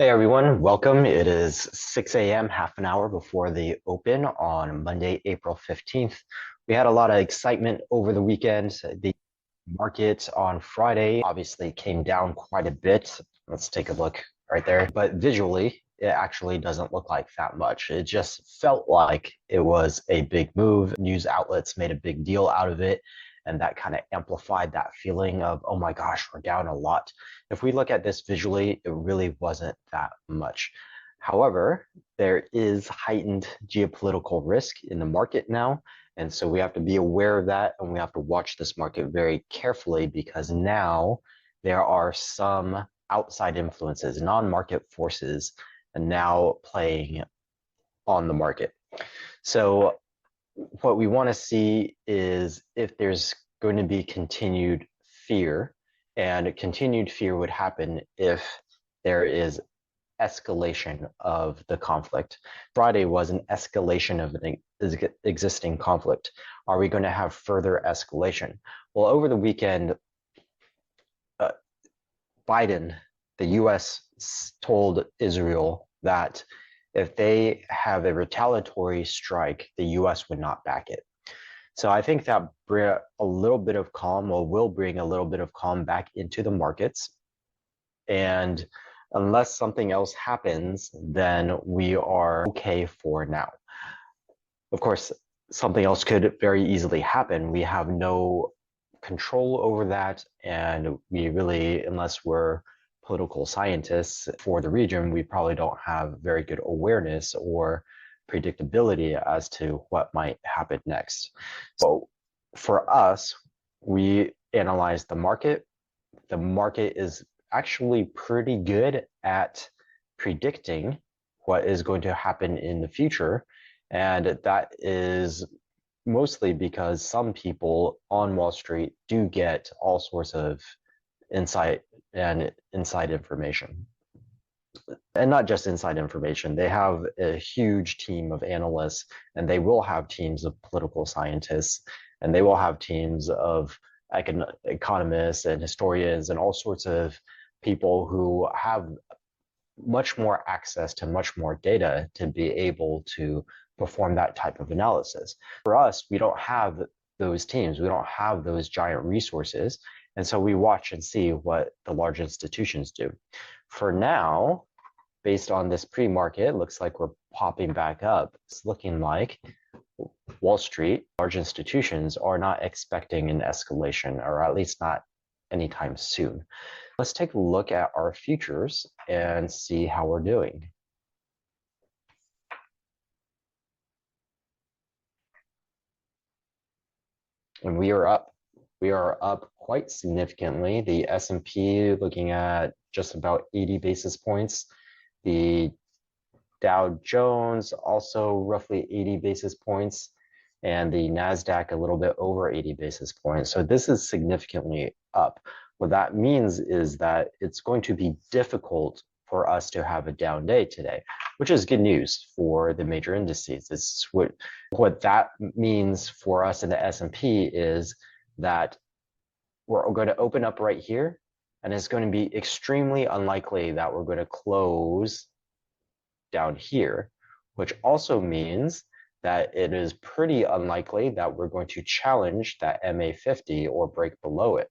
Hey everyone, welcome. It is 6 a.m., half an hour before the open on Monday, April 15th. We had a lot of excitement over the weekend. The market on Friday obviously came down quite a bit. Let's take a look right there. But visually, it actually doesn't look like that much. It just felt like it was a big move. News outlets made a big deal out of it, and that kind of amplified that feeling of, oh my gosh, we're down a lot. If we look at this visually, it really wasn't that much. However, there is heightened geopolitical risk in the market now. And so we have to be aware of that and we have to watch this market very carefully because now there are some outside influences, non-market forces, and now playing on the market. So what we want to see is if there's going to be continued fear, and continued fear would happen if there is escalation of the conflict. Friday was an escalation of an existing conflict. Are we going to have further escalation? Well, over the weekend, uh, Biden, the US, told Israel that if they have a retaliatory strike, the US would not back it. So I think that bring a little bit of calm, or will bring a little bit of calm back into the markets. And unless something else happens, then we are okay for now. Of course, something else could very easily happen. We have no control over that. And we really, unless we're political scientists for the region, we probably don't have very good awareness or predictability as to what might happen next. So for us, we analyze the market. The market is actually pretty good at predicting what is going to happen in the future. And that is mostly because some people on Wall Street do get all sorts of insight and inside information. And not just inside information, they have a huge team of analysts, and they will have teams of political scientists, and they will have teams of economists and historians and all sorts of people who have much more access to much more data to be able to perform that type of analysis. For us, we don't have those teams, we don't have those giant resources. And so we watch and see what the large institutions do. For now, based on this pre-market, it looks like we're popping back up. It's looking like Wall Street, large institutions are not expecting an escalation, or at least not anytime soon. Let's take a look at our futures and see how we're doing. And we are up. We are up quite significantly. The S&P looking at just about 80 basis points. The Dow Jones also roughly 80 basis points, and the NASDAQ a little bit over 80 basis points. So this is significantly up. What that means is that it's going to be difficult for us to have a down day today, which is good news for the major indices. It's what that means for us in the S&P is that we're going to open up right here, and it's going to be extremely unlikely that we're going to close down here, which also means that it is pretty unlikely that we're going to challenge that MA50 or break below it.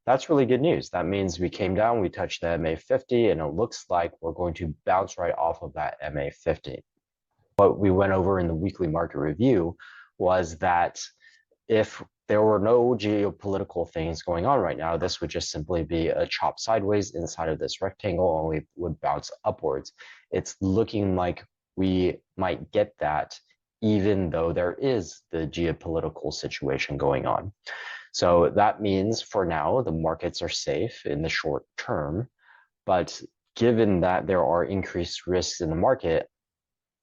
That's really good news. That means we came down, we touched the MA50, and it looks like we're going to bounce right off of that MA50. What we went over in the weekly market review was that if there were no geopolitical things going on right now, this would just simply be a chop sideways inside of this rectangle, and we would bounce upwards. It's looking like we might get that even though there is the geopolitical situation going on. So that means for now, the markets are safe in the short term. But given that there are increased risks in the market,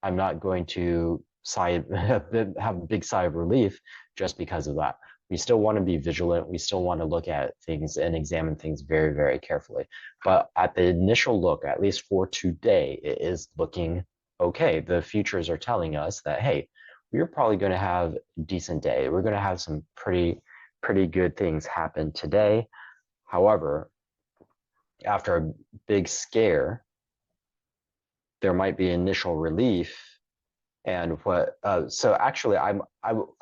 I'm not going to have a big sigh of relief just because of that. We still want to be vigilant. We still want to look at things and examine things very, very carefully. But at the initial look, at least for today, it is looking okay. The futures are telling us that, hey, we're probably going to have a decent day. We're going to have some pretty good things happen today. However, after a big scare, there might be initial relief. And so actually, I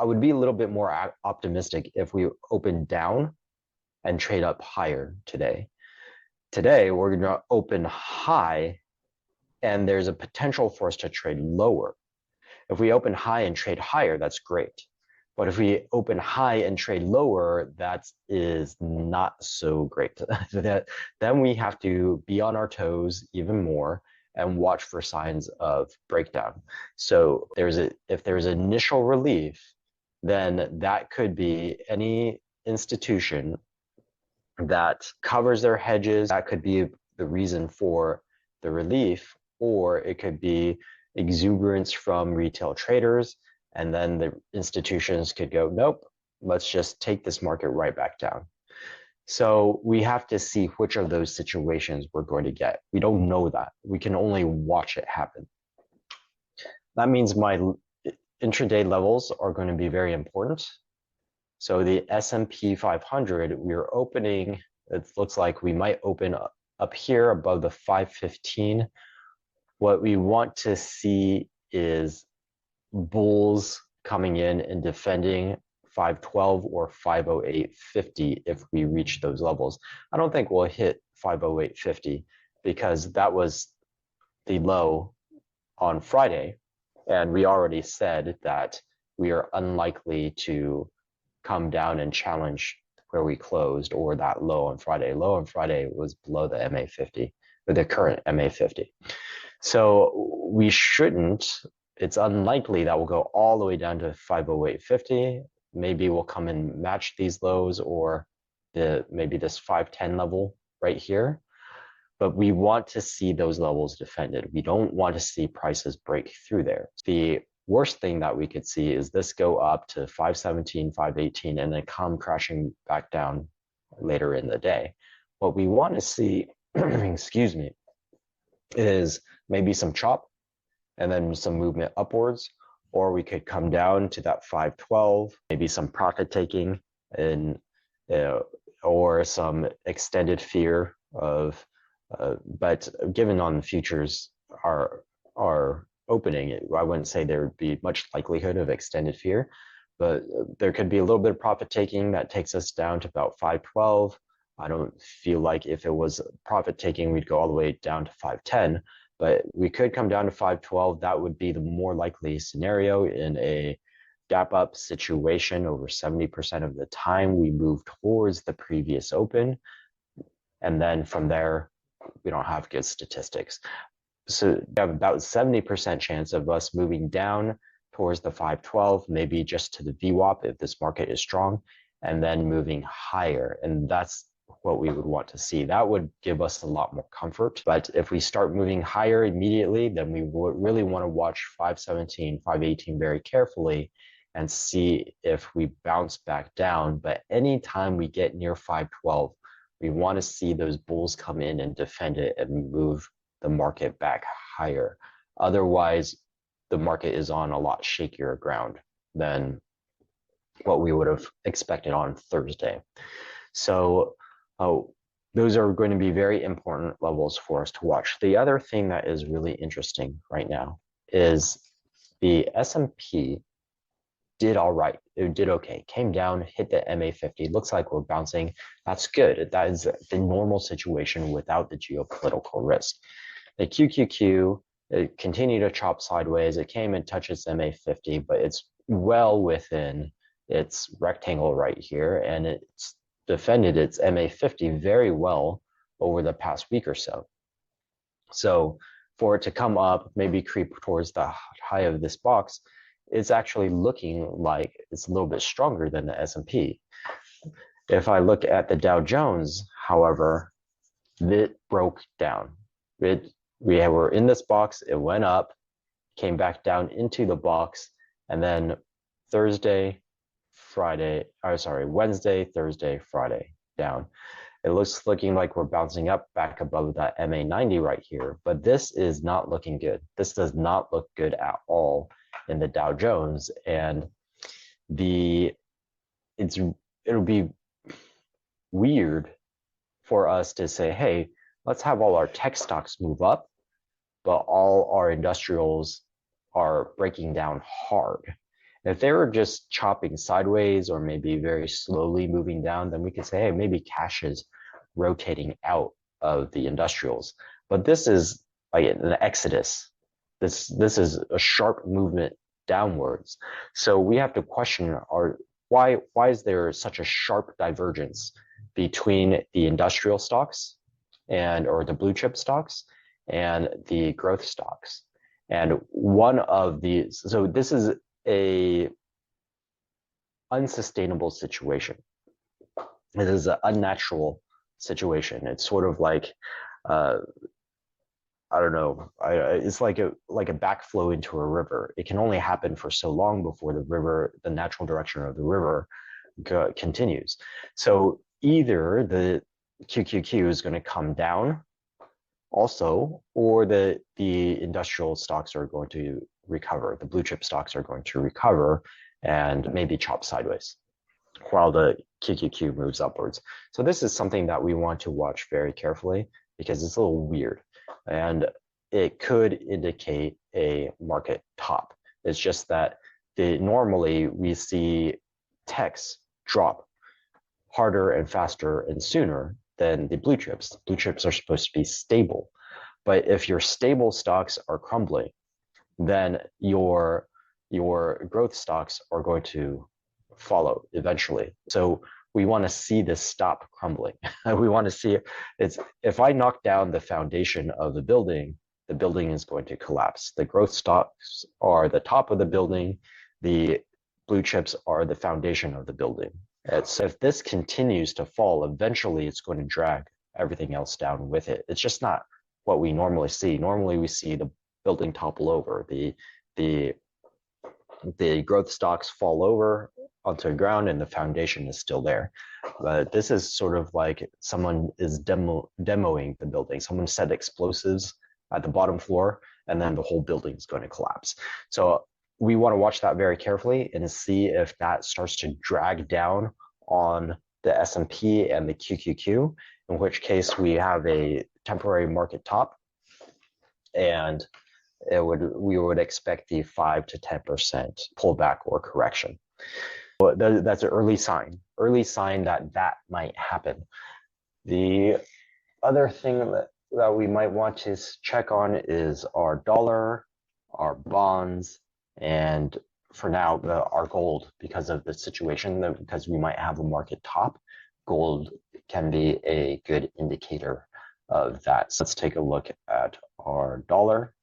would be a little bit more optimistic if we open down and trade up higher today. Today, we're going to open high, and there's a potential for us to trade lower. If we open high and trade higher, that's great. But if we open high and trade lower, that is not so great. Then we have to be on our toes even more and watch for signs of breakdown. So if there's initial relief, then that could be any institution that covers their hedges. That could be the reason for the relief, or it could be exuberance from retail traders. And then the institutions could go, nope, let's just take this market right back down. So we have to see which of those situations we're going to get. We don't know that. We can only watch it happen. That means my intraday levels are going to be very important. So the S&P 500, we're opening, it looks like we might open up here above the 515. What we want to see is bulls coming in and defending 512 or 508.50 if we reach those levels. I don't think we'll hit 508.50 because that was the low on Friday. And we already said that we are unlikely to come down and challenge where we closed or that low on Friday. Low on Friday was below the MA50, or the current MA50. So we shouldn't, it's unlikely that we'll go all the way down to 508.50. Maybe we'll come and match these lows or maybe this 510 level right here. But we want to see those levels defended. We don't want to see prices break through there. The worst thing that we could see is this go up to 517, 518, and then come crashing back down later in the day. What we want to see, excuse me, is maybe some chop and then some movement upwards, or we could come down to that 512, maybe some profit taking and or some extended fear of but given on the futures are opening, I wouldn't say there would be much likelihood of extended fear, but there could be a little bit of profit taking that takes us down to about 512. I don't feel like if it was profit taking, we'd go all the way down to 510, but we could come down to 512. That would be the more likely scenario in a gap up situation. Over 70% of the time, we move towards the previous open. And then from there, we don't have good statistics. So you have about 70% chance of us moving down towards the 512, maybe just to the VWAP if this market is strong, and then moving higher. And that's what we would want to see. That would give us a lot more comfort. But if we start moving higher immediately, then we would really want to watch 517, 518 very carefully and see if we bounce back down. But anytime we get near 512, we want to see those bulls come in and defend it and move the market back higher. Otherwise, the market is on a lot shakier ground than what we would have expected on Thursday. So those are going to be very important levels for us to watch. The other thing that is really interesting right now is the S&P did all right. It did okay. Came down, hit the MA50. Looks like we're bouncing. That's good. That is the normal situation without the geopolitical risk. The QQQ, it continued to chop sideways. It came and touched its MA50, but it's well within its rectangle right here, and it's defended its MA50 very well over the past week or so. So for it to come up, maybe creep towards the high of this box, it's actually looking like it's a little bit stronger than the S&P. If I look at the Dow Jones, however, it broke down. We were in this box, it went up, came back down into the box, and then Wednesday, Thursday, Friday, down. It looking like we're bouncing up back above that MA90 right here, but this is not looking good. This does not look good at all in the Dow Jones, and it'll be weird for us to say, hey, let's have all our tech stocks move up, but all our industrials are breaking down hard. If they were just chopping sideways or maybe very slowly moving down, then we could say, hey, maybe cash is rotating out of the industrials. But this is like an exodus. This is a sharp movement downwards. So we have to question why is there such a sharp divergence between the industrial stocks or the blue chip stocks and the growth stocks. And one of these, so this is a unsustainable situation. It is an unnatural situation. It's sort of like I don't know. It's like a backflow into a river. It can only happen for so long before the natural direction of the river continues. So either the QQQ is going to come down also, or the industrial stocks are going to recover. The blue chip stocks are going to recover and maybe chop sideways while the QQQ moves upwards. So this is something that we want to watch very carefully because it's a little weird and it could indicate a market top. It's just that normally we see techs drop harder and faster and sooner than the blue chips. Blue chips are supposed to be stable. But if your stable stocks are crumbling, then your growth stocks are going to follow eventually. So we want to see this stop crumbling. We want to see if I knock down the foundation of the building is going to collapse. The growth stocks are the top of the building. The blue chips are the foundation of the building. So if this continues to fall, eventually it's going to drag everything else down with it. It's just not what we normally see. Normally we see the building topple over, the growth stocks fall over onto the ground and the foundation is still there. But this is sort of like someone is demoing the building. Someone set explosives at the bottom floor and then the whole building is going to collapse. So we want to watch that very carefully and see if that starts to drag down on the S&P and the QQQ, in which case we have a temporary market top, and we would expect the 5 to 10% pullback or correction. But that's an early sign that might happen. The other thing that we might want to check on is our dollar, our bonds, and for now, our gold, because of the situation, because we might have a market top. Gold can be a good indicator of that. So let's take a look at our dollar.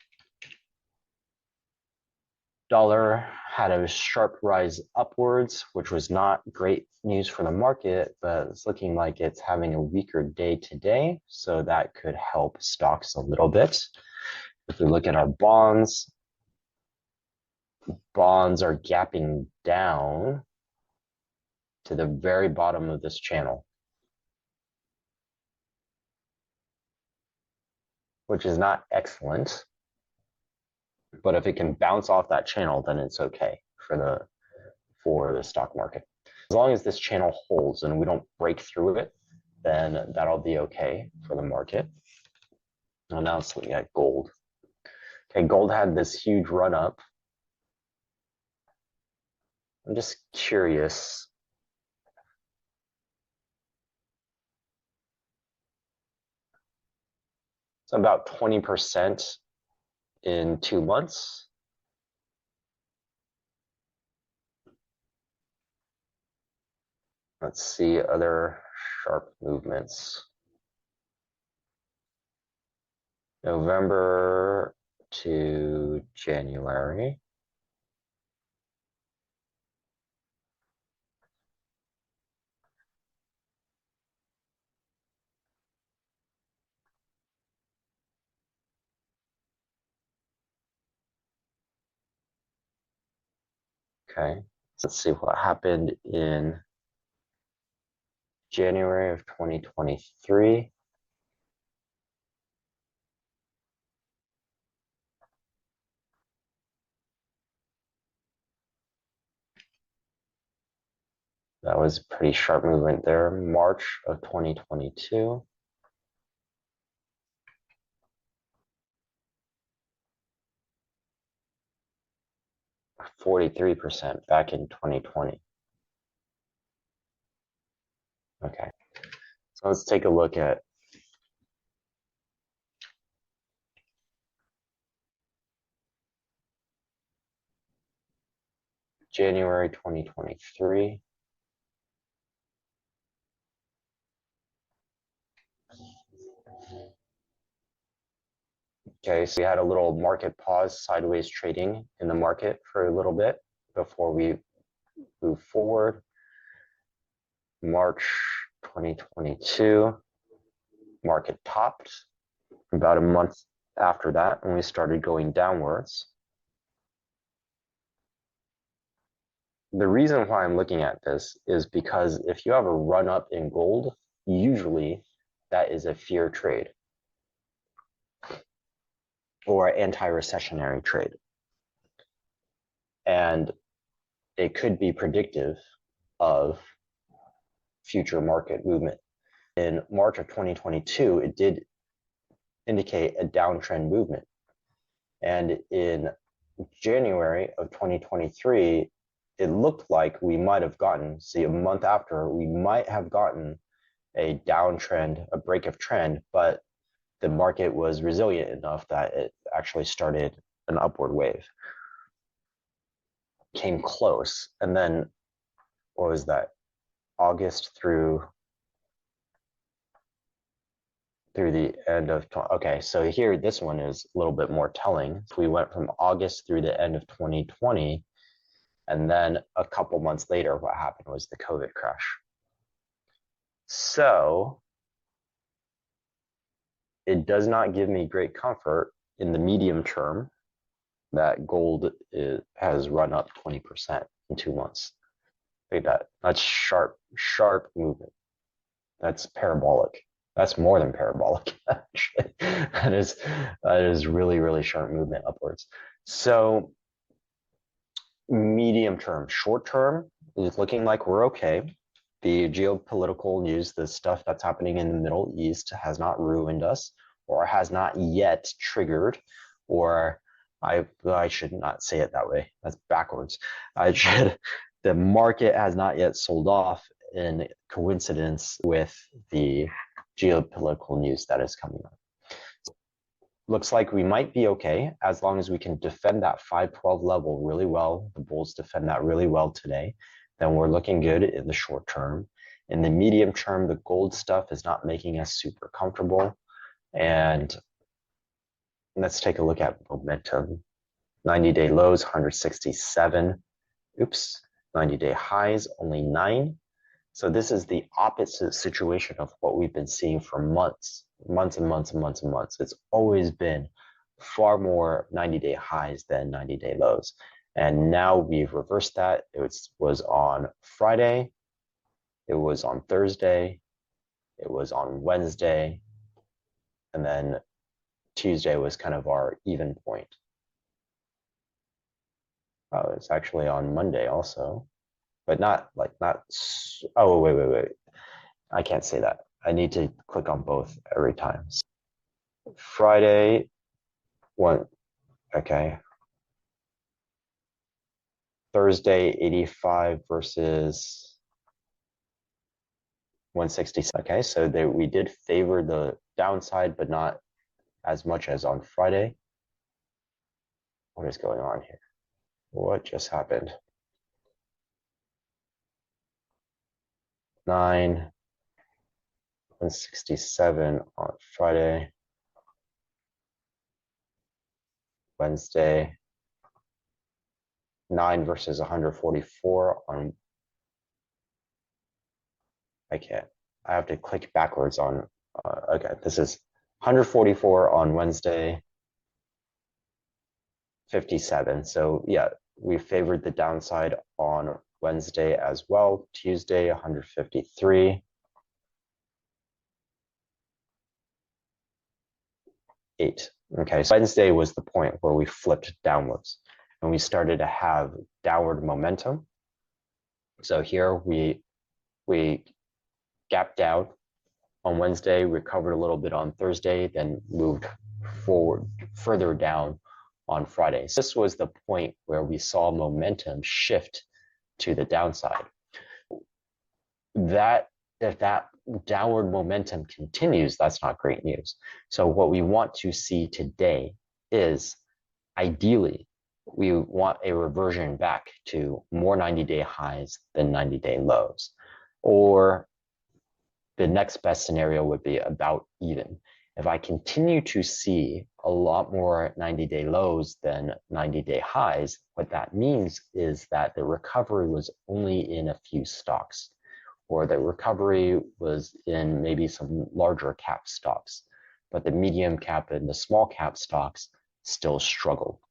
Dollar had a sharp rise upwards, which was not great news for the market, but it's looking like it's having a weaker day today. So that could help stocks a little bit. If we look at our bonds are gapping down to the very bottom of this channel, which is not excellent. But if it can bounce off that channel, then it's okay for the stock market. As long as this channel holds and we don't break through it, then that'll be okay for the market. And now let's look at gold. Okay, gold had this huge run up. I'm just curious. It's about 20% in 2 months. Let's see other sharp movements. November to January. Okay, so let's see what happened in January of 2023. That was a pretty sharp movement there. March of 2022. 43% back in 2020. Okay, so let's take a look at January 2023. Okay, so we had a little market pause, sideways trading in the market for a little bit before we move forward. March 2022, market topped. About a month after that, and we started going downwards. The reason why I'm looking at this is because if you have a run up in gold, usually that is a fear trade or anti-recessionary trade. And it could be predictive of future market movement. In March of 2022, it did indicate a downtrend movement. And in January of 2023, it looked like we might have gotten, see, a month after, we might have gotten a downtrend, a break of trend, but the market was resilient enough that it actually started an upward wave. Came close, and then what was that? August through the end of, okay, so here, this one is a little bit more telling. We went from August through the end of 2020, and then a couple months later, what happened was the COVID crash. So it does not give me great comfort in the medium term that gold has run up 20% in 2 months. Look at that. That's sharp movement. That's parabolic. That's more than parabolic, actually. That is really, really sharp movement upwards. So medium term, short term is looking like we're okay. The geopolitical news, the stuff that's happening in the Middle East has not ruined us or has not yet triggered, or I should not say it that way. That's backwards. The market has not yet sold off in coincidence with the geopolitical news that is coming up. Looks like we might be okay as long as we can defend that 512 level really well. The bulls defend that really well today. Then we're looking good in the short term. In the medium term, the gold stuff is not making us super comfortable. And let's take a look at momentum. 90-day lows, 167. Oops, 90-day highs, only 9. So this is the opposite situation of what we've been seeing for months and months and months and months. It's always been far more 90-day highs than 90-day lows. And now we've reversed that. It was on Friday. It was on Thursday. It was on Wednesday. And then Tuesday was kind of our even point. Oh, it's actually on Monday also. But oh, wait. I can't say that. I need to click on both every time. Friday, okay. Thursday, 85 versus 160. Okay, so we did favor the downside, but not as much as on Friday. What is going on here? What just happened? 167 on Friday, Wednesday, 9 versus 144 on, I have to click backwards on, okay, this is 144 on Wednesday, 57. So yeah, we favored the downside on Wednesday as well. Tuesday, 153. 8. Okay, so Wednesday was the point where we flipped downwards and we started to have downward momentum. So here we gapped down on Wednesday, recovered a little bit on Thursday, then moved forward further down on Friday. So this was the point where we saw momentum shift to the downside. If that downward momentum continues, that's not great news. So what we want to see today is, ideally, we want a reversion back to more 90-day highs than 90-day lows. Or the next best scenario would be about even. If I continue to see a lot more 90-day lows than 90-day highs, what that means is that the recovery was only in a few stocks, or the recovery was in maybe some larger cap stocks, but the medium cap and the small cap stocks still struggle.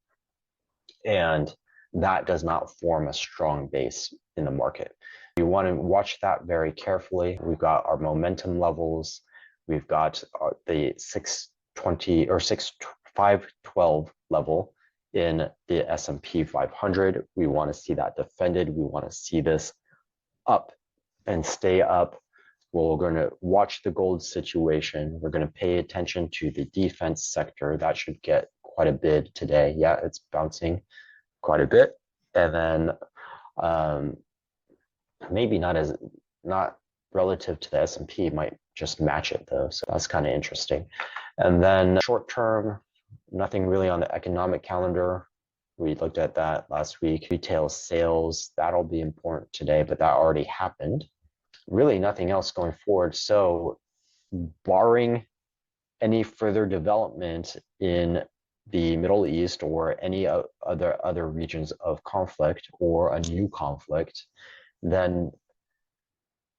And that does not form a strong base in the market. You want to watch that very carefully. We've got our momentum levels. We've got the 620 or 512 level in the S&P 500. We want to see that defended. We want to see this up and stay up. We're going to watch the gold situation. We're going to pay attention to the defense sector. That should get quite a bid today. Yeah, it's bouncing quite a bit. And then maybe not relative to the S&P, might just match it though. So that's kind of interesting. And then short term, nothing really on the economic calendar. We looked at that last week. Retail sales, that'll be important today, but that already happened. Really nothing else going forward. So barring any further development in the Middle East or any other regions of conflict or a new conflict, then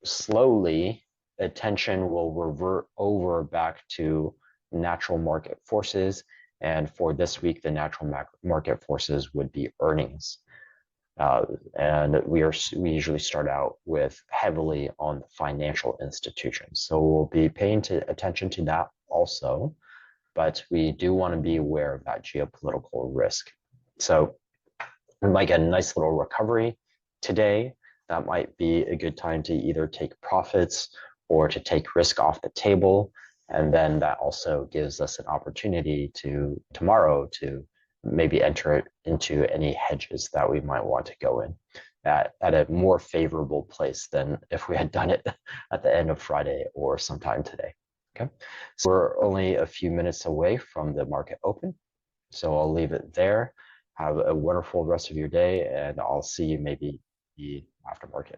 slowly attention will revert over back to natural market forces. And for this week, the natural market forces would be earnings. And we usually start out with heavily on the financial institutions. So we'll be paying attention to that also, but we do want to be aware of that geopolitical risk. So we might get a nice little recovery today. That might be a good time to either take profits or to take risk off the table. And then that also gives us an opportunity to tomorrow to maybe enter it into any hedges that we might want to go in at a more favorable place than if we had done it at the end of Friday or sometime today. Okay, so we're only a few minutes away from the market open, so I'll leave it there. Have a wonderful rest of your day, and I'll see you maybe the aftermarket.